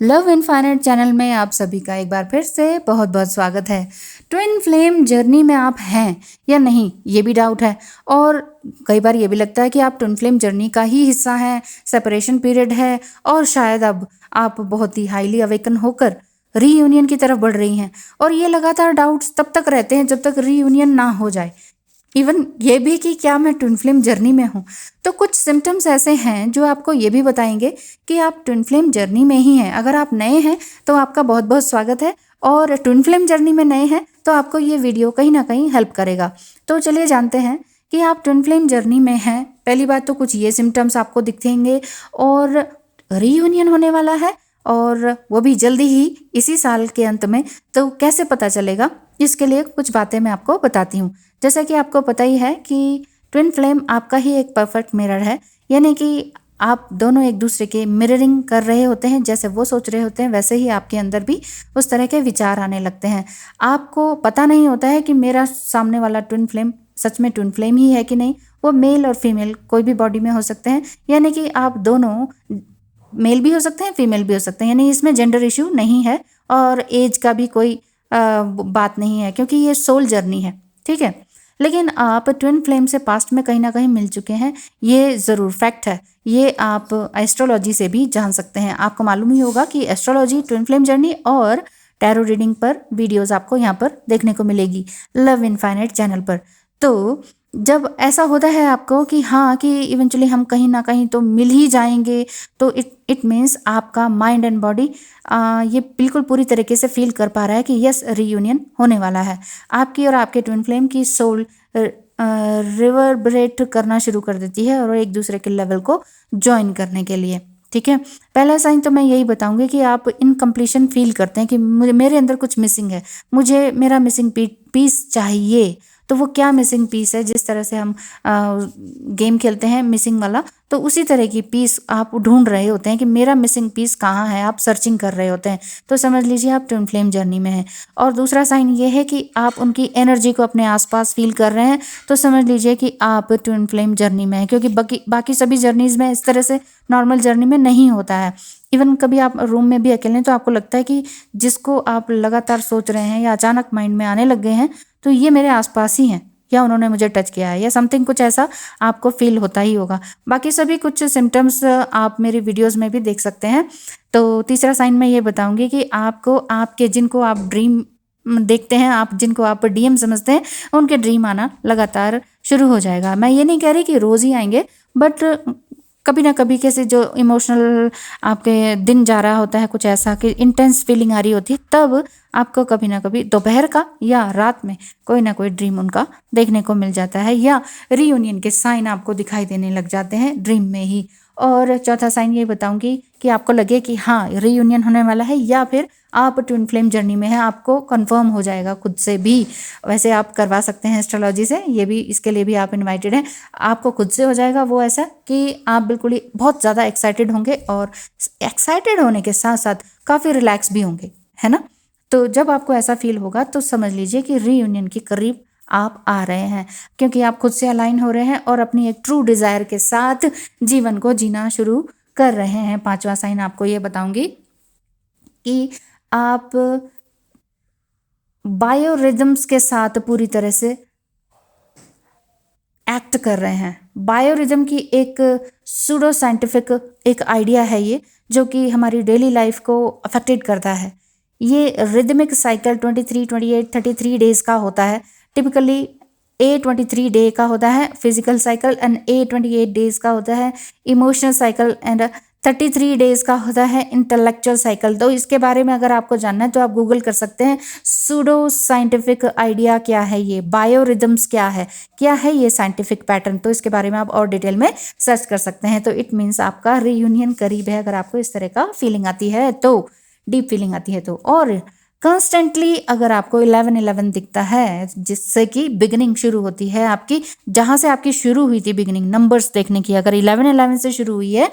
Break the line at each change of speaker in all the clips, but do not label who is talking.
Love infinite channel में आप सभी का एक बार फिर से बहुत बहुत स्वागत है। ट्विन फ्लेम जर्नी में आप हैं या नहीं, ये भी डाउट है। और कई बार ये भी लगता है कि आप ट्विन फ्लेम जर्नी का ही हिस्सा हैं, सेपरेशन पीरियड है और शायद अब आप बहुत ही हाईली अवेकन होकर रीयूनियन की तरफ बढ़ रही हैं। और ये लगातार डाउट्स तब तक रहते हैं जब तक रीयूनियन ना हो जाए। इवन ये भी कि क्या मैं ट्विन फ्लेम जर्नी में हूँ। तो कुछ सिम्टम्स ऐसे हैं जो आपको ये भी बताएंगे कि आप ट्विन फ्लेम जर्नी में ही हैं। अगर आप नए हैं तो आपका बहुत बहुत स्वागत है, और ट्विन फ्लेम जर्नी में नए हैं तो आपको ये वीडियो कहीं ना कहीं हेल्प करेगा। तो चलिए जानते हैं कि आप ट्विन फ्लेम जर्नी में हैं। पहली बात तो कुछ ये सिम्टम्स आपको दिखेंगे, और रीयूनियन होने वाला है और वो भी जल्दी ही इसी साल के अंत में। तो कैसे पता चलेगा, इसके लिए कुछ बातें मैं आपको बताती हूँ। जैसा कि आपको पता ही है कि ट्विन फ्लेम आपका ही एक परफेक्ट मिरर है, यानी कि आप दोनों एक दूसरे के मिररिंग कर रहे होते हैं। जैसे वो सोच रहे होते हैं वैसे ही आपके अंदर भी उस तरह के विचार आने लगते हैं। आपको पता नहीं होता है कि मेरा सामने वाला ट्विन फ्लेम सच में ट्विन फ्लेम ही है कि नहीं। वो मेल और फीमेल कोई भी बॉडी में हो सकते हैं, यानी कि आप दोनों मेल भी हो सकते हैं, फीमेल भी हो सकते हैं, यानी इसमें जेंडर इश्यू नहीं है और एज का भी कोई बात नहीं है, क्योंकि ये सोल जर्नी है। ठीक है, लेकिन आप ट्विन फ्लेम से पास्ट में कहीं ना कहीं मिल चुके हैं, ये ज़रूर फैक्ट है। ये आप एस्ट्रोलॉजी से भी जान सकते हैं। आपको मालूम ही होगा कि एस्ट्रोलॉजी, ट्विन फ्लेम जर्नी और टैरो रीडिंग पर वीडियोस आपको यहाँ पर देखने को मिलेगी लव इनफाइनाइट चैनल पर। तो जब ऐसा होता है आपको कि हाँ, कि इवेंचुअली हम कहीं ना कहीं तो मिल ही जाएंगे, तो इट मीन्स आपका माइंड एंड बॉडी ये बिल्कुल पूरी तरीके से फील कर पा रहा है कि यस, रीयूनियन होने वाला है। आपकी और आपके ट्विन फ्लेम की सोल रिवर्बरेट करना शुरू कर देती है और एक दूसरे के लेवल को ज्वाइन करने के लिए। ठीक है, पहला साइन तो मैं यही बताऊंगी कि आप इनकम्प्लीशन फील करते हैं कि मेरे अंदर कुछ मिसिंग है, मुझे मेरा मिसिंग पीस चाहिए। तो वो क्या मिसिंग पीस है, जिस तरह से हम गेम खेलते हैं मिसिंग वाला, तो उसी तरह की पीस आप ढूंढ रहे होते हैं कि मेरा मिसिंग पीस कहाँ है, आप सर्चिंग कर रहे होते हैं। तो समझ लीजिए आप ट्विन फ्लेम जर्नी में हैं। और दूसरा साइन ये है कि आप उनकी एनर्जी को अपने आसपास फील कर रहे हैं, तो समझ लीजिए कि आप ट्विन फ्लेम जर्नी में हैं, क्योंकि बाकी सभी जर्नीज में इस तरह से नॉर्मल जर्नी में नहीं होता है। इवन कभी आप रूम में भी अकेले हैं तो आपको लगता है कि जिसको आप लगातार सोच रहे हैं या अचानक माइंड में आने लग गए हैं, तो ये मेरे आसपास ही हैं, या उन्होंने मुझे टच किया है, या समथिंग कुछ ऐसा आपको फील होता ही होगा। बाकी सभी कुछ सिम्टम्स आप मेरी वीडियोस में भी देख सकते हैं। तो तीसरा साइन मैं ये बताऊंगी कि आपको आपके जिनको आप ड्रीम देखते हैं, आप जिनको आप डीएम समझते हैं, उनके ड्रीम आना लगातार शुरू हो जाएगा। मैं ये नहीं कह रही कि रोज़ ही आएंगे, बट कभी ना कभी कैसे जो इमोशनल आपके दिन जा रहा होता है, कुछ ऐसा कि इंटेंस फीलिंग आ रही होती है, तब आपको कभी ना कभी दोपहर का या रात में कोई ना कोई ड्रीम उनका देखने को मिल जाता है, या रीयूनियन के साइन आपको दिखाई देने लग जाते हैं ड्रीम में ही। और चौथा साइन ये बताऊंगी कि आपको लगे कि हाँ, रीयूनियन होने वाला है, या फिर आप ट्विन फ्लेम जर्नी में हैं, आपको कंफर्म हो जाएगा खुद से भी। वैसे आप करवा सकते हैं एस्ट्रोलॉजी से, ये भी, इसके लिए भी आप इनवाइटेड हैं। आपको खुद से हो जाएगा वो ऐसा कि आप बिल्कुल ही बहुत ज़्यादा एक्साइटेड होंगे, और एक्साइटेड होने के साथ साथ काफ़ी रिलैक्स भी होंगे, है ना। तो जब आपको ऐसा फील होगा तो समझ लीजिए कि रीयूनियन के करीब आप आ रहे हैं, क्योंकि आप खुद से अलाइन हो रहे हैं और अपनी एक ट्रू डिज़ायर के साथ जीवन को जीना शुरू कर रहे हैं। पांचवा साइन आपको ये बताऊंगी कि आप बायोरिदम्स के साथ पूरी तरह से एक्ट कर रहे हैं। बायोरिदम की एक सूडो साइंटिफिक एक आइडिया है ये, जो कि हमारी डेली लाइफ को अफेक्टेड करता है। ये रिदमिक साइकिल 23, 28, 33 डेज का होता है। टिपिकली A23 डे का होता है physical cycle, and A28 days का होता है इमोशनल साइकिल, एंड 33 डेज का होता है इंटेलेक्चुअल साइकिल। तो इसके बारे में अगर आपको जानना है तो आप गूगल कर सकते हैं, सूडो साइंटिफिक आइडिया क्या है, ये बायोरिदम्स क्या है ये साइंटिफिक पैटर्न। तो इसके बारे में आप और डिटेल में सर्च कर सकते हैं। तो इट मीन्स आपका रीयूनियन करीब है, अगर आपको इस तरह का फीलिंग आती है, तो डीप फीलिंग आती है तो। और कंस्टेंटली अगर आपको 11-11 दिखता है, जिससे कि बिगिनिंग शुरू होती है आपकी, जहां से आपकी शुरू हुई थी बिगिनिंग नंबर्स देखने की, अगर 11-11 से शुरू हुई है,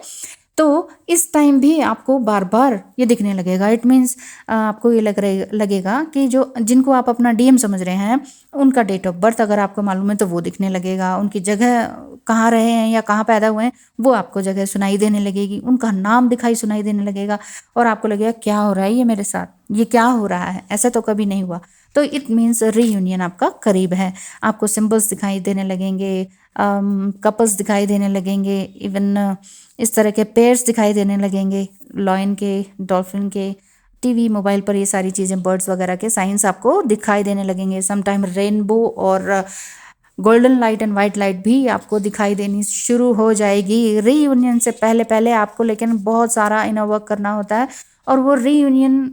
तो इस टाइम भी आपको बार बार ये दिखने लगेगा। इट मीन्स आपको ये लगेगा कि जो जिनको आप अपना डीएम समझ रहे हैं उनका डेट ऑफ बर्थ अगर आपको मालूम है तो वो दिखने लगेगा, उनकी जगह कहाँ रहे हैं या कहाँ पैदा हुए हैं वो आपको जगह सुनाई देने लगेगी, उनका नाम दिखाई सुनाई देने लगेगा और आपको लगेगा क्या हो रहा है ये मेरे साथ, ये क्या हो रहा है, ऐसा तो कभी नहीं हुआ। तो इट मीन्स रीयूनियन आपका करीब है। आपको सिंबल्स दिखाई देने लगेंगे, कपल्स दिखाई देने लगेंगे, इवन इस तरह के पेयर्स दिखाई देने लगेंगे, लॉयन के, डॉल्फिन के, टीवी मोबाइल पर ये सारी चीज़ें बर्ड्स वगैरह के साइंस आपको दिखाई देने लगेंगे। समटाइम रेनबो और golden light and white light भी आपको दिखाई देनी शुरू हो जाएगी। रीयूनियन से पहले पहले आपको लेकिन बहुत सारा इनर वर्क करना होता है और वो रीयूनियन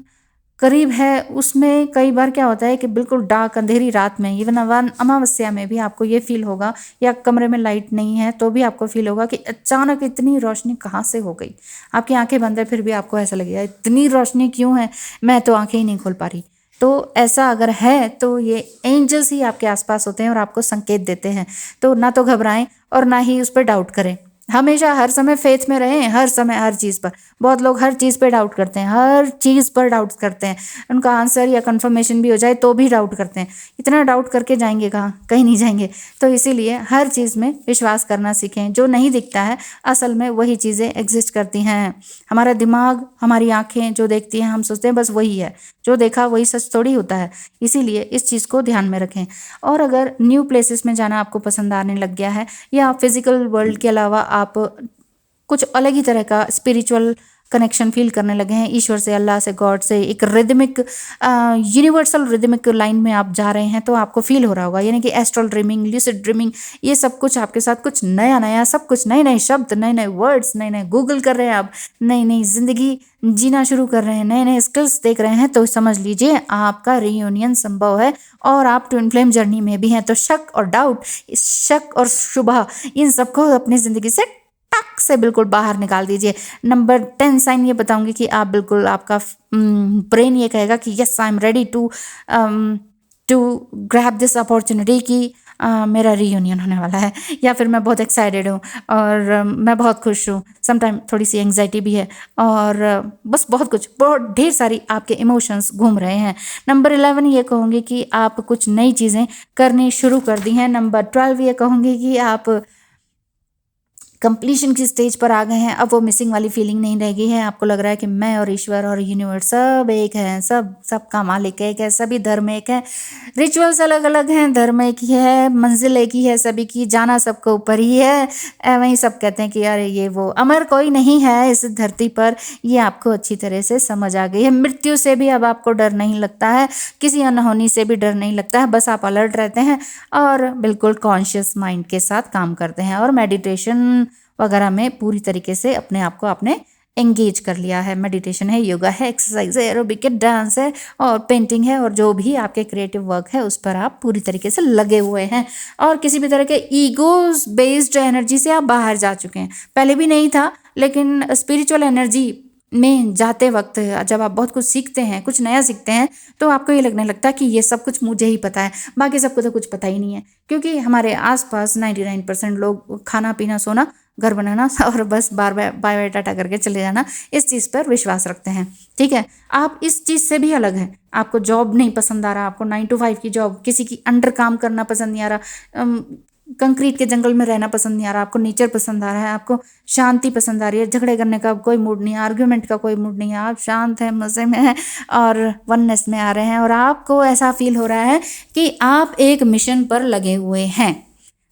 करीब है उसमें कई बार क्या होता है कि बिल्कुल डार्क अंधेरी रात में, इवन अमावस्या में भी आपको ये फील होगा, या कमरे में लाइट नहीं है तो भी आपको फील होगा कि अचानक इतनी रोशनी कहाँ से हो गई। आपकी आंखें बंद है फिर भी आपको ऐसा लगेगा इतनी रोशनी क्यों है, मैं तो आंखें ही नहीं खोल पा रही। तो ऐसा अगर है तो ये एंजल्स ही आपके आसपास होते हैं और आपको संकेत देते हैं। तो ना तो घबराएं और ना ही उस पर डाउट करें, हमेशा हर समय फेथ में रहें, हर समय हर चीज़ पर। बहुत लोग हर चीज़ पे डाउट करते हैं, हर चीज़ पर डाउट करते हैं, उनका आंसर या कंफर्मेशन भी हो जाए तो भी डाउट करते हैं। इतना डाउट करके जाएंगे कहाँ, कहीं नहीं जाएंगे। तो इसीलिए हर चीज़ में विश्वास करना सीखें। जो नहीं दिखता है असल में वही चीज़ें एग्जिस्ट करती हैं। हमारा दिमाग, हमारी आंखें जो देखती हैं हम सोचते हैं बस वही है, जो देखा वही सच थोड़ी होता है। इसीलिए इस चीज़ को ध्यान में रखें। और अगर न्यू प्लेसेस में जाना आपको पसंद आने लग गया है या फिजिकल वर्ल्ड के अलावा आप कुछ अलग ही तरह का स्पिरिचुअल कनेक्शन फील करने लगे हैं ईश्वर से, अल्लाह से, गॉड से, एक रिदमिक यूनिवर्सल रिदमिक लाइन में आप जा रहे हैं तो आपको फील हो रहा होगा। यानी कि एस्ट्रल ड्रीमिंग, ल्यूसिड ड्रीमिंग, ये सब कुछ आपके साथ कुछ नया नया, सब कुछ नए नए शब्द, नए नए वर्ड्स, नए नए गूगल कर रहे हैं आप, नई नई जिंदगी जीना शुरू कर रहे हैं, नए नए स्किल्स देख रहे हैं। तो समझ लीजिए आपका रीयूनियन संभव है और आप ट्विन फ्लेम जर्नी में भी हैं। तो शक और डाउट, शक और शुबह, इन सबको अपनी ज़िंदगी से टक से बिल्कुल बाहर निकाल दीजिए। नंबर 10 साइन ये बताऊंगी कि आप बिल्कुल, आपका ब्रेन ये कहेगा कि yes I am ready to grab this opportunity कि मेरा रीयूनियन होने वाला है, या फिर मैं बहुत एक्साइटेड हूँ और मैं बहुत खुश हूँ। समटाइम थोड़ी सी एंग्जाइटी भी है और बस बहुत कुछ, बहुत ढेर सारी आपके इमोशंस घूम रहे हैं। नंबर 11 ये कहूँगी कि आप कुछ नई चीज़ें करनी शुरू कर दी हैं। नंबर 12 ये कहूँगी कि आप कंप्लीशन की स्टेज पर आ गए हैं। अब वो मिसिंग वाली फीलिंग नहीं रह गई है। आपको लग रहा है कि मैं और ईश्वर और यूनिवर्स सब एक है, सबका मालिक एक है, सभी धर्म एक है, रिचुअल्स अलग अलग हैं, धर्म एक ही है, मंजिल एक ही है, सभी की जाना सबको ऊपर ही है। वहीं सब कहते हैं कि यार ये वो, अमर कोई नहीं है इस धरती पर। ये आपको अच्छी तरह से समझ आ गई है। मृत्यु से भी अब आपको डर नहीं लगता है, किसी अनहोनी से भी डर नहीं लगता है। बस आप अलर्ट रहते हैं और बिल्कुल कॉन्शियस माइंड के साथ काम करते हैं और मेडिटेशन वगैरह में पूरी तरीके से अपने आप को आपने एंगेज कर लिया है। मेडिटेशन है, योगा है, एक्सरसाइज है, एरोबिक है, डांस है और पेंटिंग है, और जो भी आपके क्रिएटिव वर्क है उस पर आप पूरी तरीके से लगे हुए हैं और किसी भी तरह के ईगोज बेस्ड एनर्जी से आप बाहर जा चुके हैं। पहले भी नहीं था, लेकिन स्पिरिचुअल एनर्जी में जाते वक्त जब आप बहुत कुछ सीखते हैं, कुछ नया सीखते हैं, तो आपको ये लगने लगता है कि ये सब कुछ मुझे ही पता है, बाकी सबको तो कुछ पता ही नहीं है। क्योंकि हमारे आसपास 99% लोग खाना पीना सोना घर बनाना और बस बाय बाय टाटा करके चले जाना, इस चीज़ पर विश्वास रखते हैं। ठीक है, आप इस चीज़ से भी अलग हैं। आपको जॉब नहीं पसंद आ रहा, आपको 9 to 5 की जॉब, किसी की अंडर काम करना पसंद नहीं आ रहा, कंक्रीट के जंगल में रहना पसंद नहीं आ रहा, आपको नेचर पसंद आ रहा है, आपको शांति पसंद आ रही है, झगड़े करने का कोई मूड नहीं है, आर्ग्यूमेंट का कोई मूड नहीं है, आप शांत हैं, मज़े में हैं और वननेस में आ रहे हैं और आपको ऐसा फील हो रहा है कि आप एक मिशन पर लगे हुए हैं।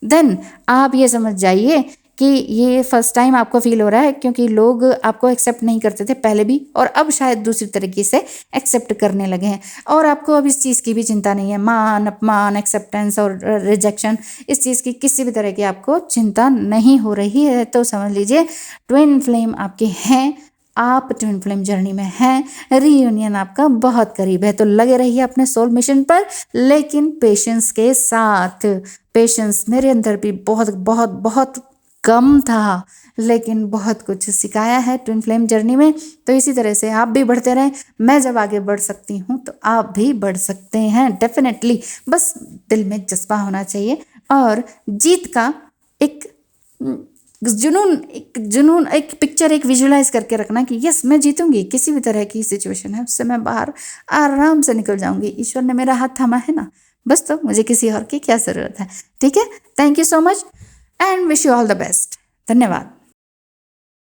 देन आप ये समझ जाइए कि ये फर्स्ट टाइम आपको फील हो रहा है, क्योंकि लोग आपको एक्सेप्ट नहीं करते थे पहले भी, और अब शायद दूसरी तरीके से एक्सेप्ट करने लगे हैं और आपको अब इस चीज़ की भी चिंता नहीं है। मान अपमान, एक्सेप्टेंस और रिजेक्शन, इस चीज़ की किसी भी तरह की आपको चिंता नहीं हो रही है। तो समझ लीजिए ट्विन फ्लेम आपके हैं, आप ट्विन फ्लेम जर्नी में हैं, रीयूनियन आपका बहुत करीब है। तो लगे रहिए अपने सोल मिशन पर, लेकिन पेशेंस के साथ। पेशेंस मेरे अंदर भी बहुत बहुत बहुत कम था, लेकिन बहुत कुछ सिखाया है ट्विन फ्लेम जर्नी में। तो इसी तरह से आप भी बढ़ते रहें। मैं जब आगे बढ़ सकती हूँ तो आप भी बढ़ सकते हैं डेफिनेटली। बस दिल में जज्बा होना चाहिए और जीत का एक जुनून एक पिक्चर एक विजुलाइज करके रखना कि यस मैं जीतूंगी, किसी भी तरह की सिचुएशन है उससे मैं बाहर आराम से निकल जाऊंगी, ईश्वर ने मेरा हाथ थामा है ना, बस तो मुझे किसी और की क्या ज़रूरत है। ठीक है, thank you so much and wish you all the best. धन्यवाद।